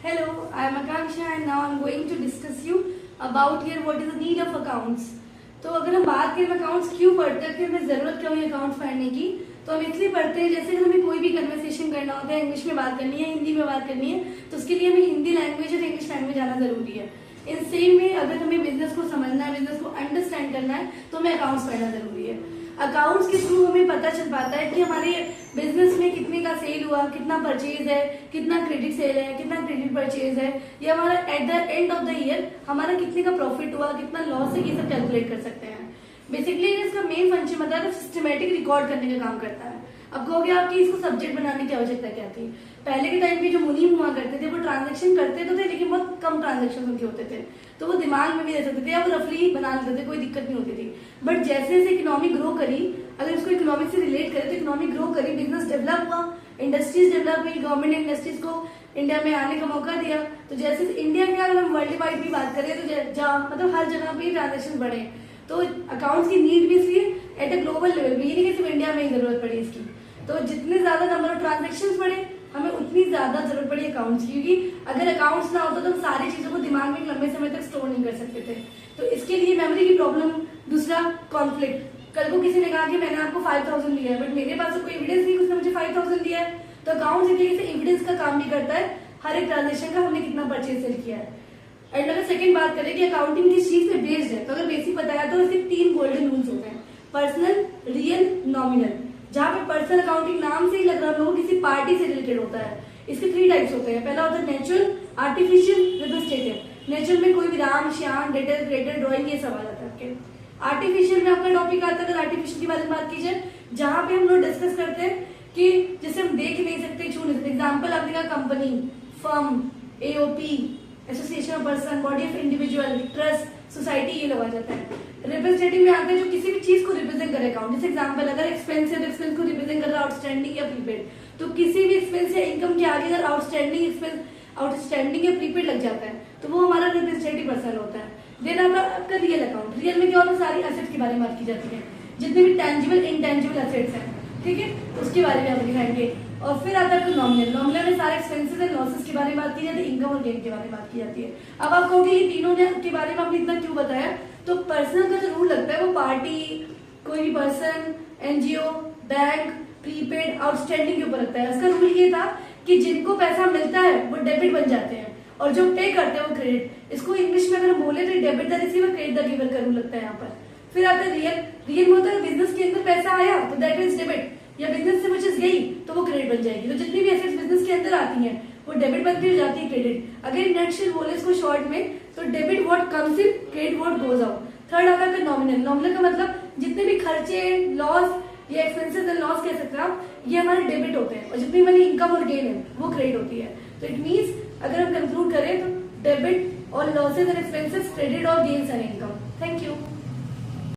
Hello, I am Akanksha and now I am going to discuss you about here what is the need of accounts. तो अगर हम बात करें accounts क्यों पढ़ते हैं कि हमें जरूरत क्यों है अकाउंट्स पढ़ने की, तो हम इसलिए पढ़ते हैं जैसे हमें कोई भी कन्वर्सेशन करना होता है, इंग्लिश में बात करनी है, हिंदी में बात करनी है, तो उसके लिए हमें हिंदी लैंग्वेज और इंग्लिश लैंग्वेज आना जरूरी है। इन सेम में अगर हमें बिजनेस को समझना है, बिजनेस को अंडरस्टैंड करना है, तो हमें अकाउंट्स पढ़ना जरूरी है। अकाउंट्स के थ्रू हमें पता चल पाता है कि हमारे बिजनेस में कितने का सेल हुआ, कितना परचेज है, कितना क्रेडिट सेल है, कितना क्रेडिट परचेज है, या हमारा at the end of the year हमारा कितने का प्रॉफिट हुआ, कितना लॉस है, ये सब कैलकुलेट कर सकते हैं। बेसिकली इसका मेन फंक्शन बताया तो सिस्टमेटिक रिकॉर्ड करने का काम करता है। अब कहोगे आप कि इसको सब्जेक्ट बनाने की आवश्यकता क्या थी। पहले के टाइम पे जो मुनीम हुआ करते थे वो ट्रांजैक्शन करते तो थे, लेकिन बहुत कम ट्रांजैक्शन उनके होते थे, तो वो दिमाग में भी रह सकते थे या वो रफली बना लेते थे, कोई दिक्कत नहीं होती थी। बट जैसे जैसे इकोनॉमी ग्रो करी, अगर इसको इकोनॉमिक से रिलेट करें तो इकोनॉमी ग्रो करी, बिजनेस डेवलप हुआ, इंडस्ट्रीज डेवलप हुई, गवर्नमेंट ने इंडस्ट्रीज को इंडिया में आने का मौका दिया। तो जैसे इंडिया के अगर हम वर्ल्ड वाइड भी बात करें तो मतलब हर जगह पे ट्रांजेक्शन बढ़े, तो अकाउंट्स की नीड भी इसलिए एट अ ग्लोबल लेवल पे, ये नहीं कि सिर्फ इंडिया में ही जरूरत पड़ी इसकी। तो जितने ज्यादा नंबर ऑफ ट्रांजेक्शन बढ़े हमें उतनी ज्यादा जरूरत पड़ी अकाउंट्स की, क्योंकि अगर अकाउंट्स ना होता तो हम सारी चीजों को दिमाग में लंबे समय तक स्टोर नहीं कर सकते थे। तो इसके लिए मेमोरी की प्रॉब्लम, दूसरा कॉन्फ्लिक्ट। कल को किसी ने कहा कि मैंने आपको 5000 दिया है, बट मेरे पास तो कोई एविडेंस नहीं उसने मुझे 5000 दिया है। तो अकाउंट्स एक तरीके से एविडेंस का काम भी करता है, हर एक ट्रांजेक्शन का हमने कितना परचेज सेल किया है। एंड अगर सेकंड बात करें कि अकाउंटिंग किस चीज पे बेस्ड है, तो अगर बेसिक बताया तो इसके 3 गोल्डन रूल्स होते हैं, पर्सनल, रियल, नॉमिनल। जहाँ पे पर्सनल अकाउंटिंग नाम से ही लग रहा है, वो किसी पार्टी से रिलेटेड होता है। इसके 3 टाइप्स होते हैं। पहला होता है नेचुरल, आर्टिफिशियल, रिप्रेजेंटेटिव। नेचुरल में कोई भी Ram, Shyam, debtor, creditor, drawing, ये सब आ जाता है आपके। आर्टिफिशियल में आपका टॉपिक आता है, अगर आर्टिफिशियल के बारे में बात की जाए, जहाँ पे हम लोग डिस्कस करते हैं कि जैसे हम देख नहीं सकते, छू नहीं सकते। एग्जाम्पल आपने कहा company, firm, AOP, association of person, body of individual, trust, society, ये लोग आ जाता है। रिप्रेजेंटेटिव में आते हैं जो किसी भी चीज को रिप्रेजेंट करे अकाउंट। जैसे एग्जांपल अगर एक्सपेंस है तो एक्सपेंस को रिप्रेजेंट कर रहा है आउटस्टैंडिंग या प्रीपेड, तो किसी भी एक्सपेंस या इनकम के आगे अगर आउटस्टैंडिंग या प्रीपेड लग जाता है तो वो हमारा रिप्रेजेंटेटिव पर्सन होता है। देन आपका रियल अकाउंट। रियल में क्या होता है, सारी एसेट्स के बारे में बात की जाती है, जितने भी टेंजिबल इनटेंजिबल एसेट्स हैं, ठीक है, उसके बारे में आप दिखाएंगे। और फिर आता है नॉमिनल। नॉमिनल में सारे एक्सपेंसेस एंड लॉसेस के बारे में बात की जाती है, इनकम और गेन के बारे में बात की जाती है। अब आप कहोगे ये तीनों के बारे में आपने इतना क्यों बताया, तो पर्सनल का जो रूल लगता है वो पार्टी, कोई भी person, NGO, bank, prepaid, outstanding के ऊपर लगता है। इसका रूल ये था कि जिनको पैसा मिलता है वो डेबिट बन जाते हैं और जो पे करते हैं वो क्रेडिट। इसको इंग्लिश में अगर हम बोले तो debit the receiver, credit the giver का रूल लगता है यहाँ पर। फिर आता है रियल। रियल में होता है बिजनेस के अंदर पैसा आया तो दैट इज डेबिट, या बिजनेस से परचेज गई तो वो क्रेडिट बन जाएगी। तो जितनी भी एसेट्स बिजनेस के अंदर आती हैं वो डेबिट बनती हो जाती है क्रेडिट। अगर नटशेल बोले इसको शॉर्ट में तो debit what comes in, credit what goes out. Third आता है नॉमिनल। नॉमिनल का मतलब जितने भी खर्चे, लॉस या एक्सपेंसेस एंड लॉस कह सकते हैं आप, ये हमारे डेबिट होते हैं, और जितनी हमारी इनकम और गेन है वो क्रेडिट होती है। तो इट मीन्स अगर हम कंक्लूड करें तो डेबिट और लॉसेज एंड एक्सपेंसेस, क्रेडिट और gains and income. Thank you.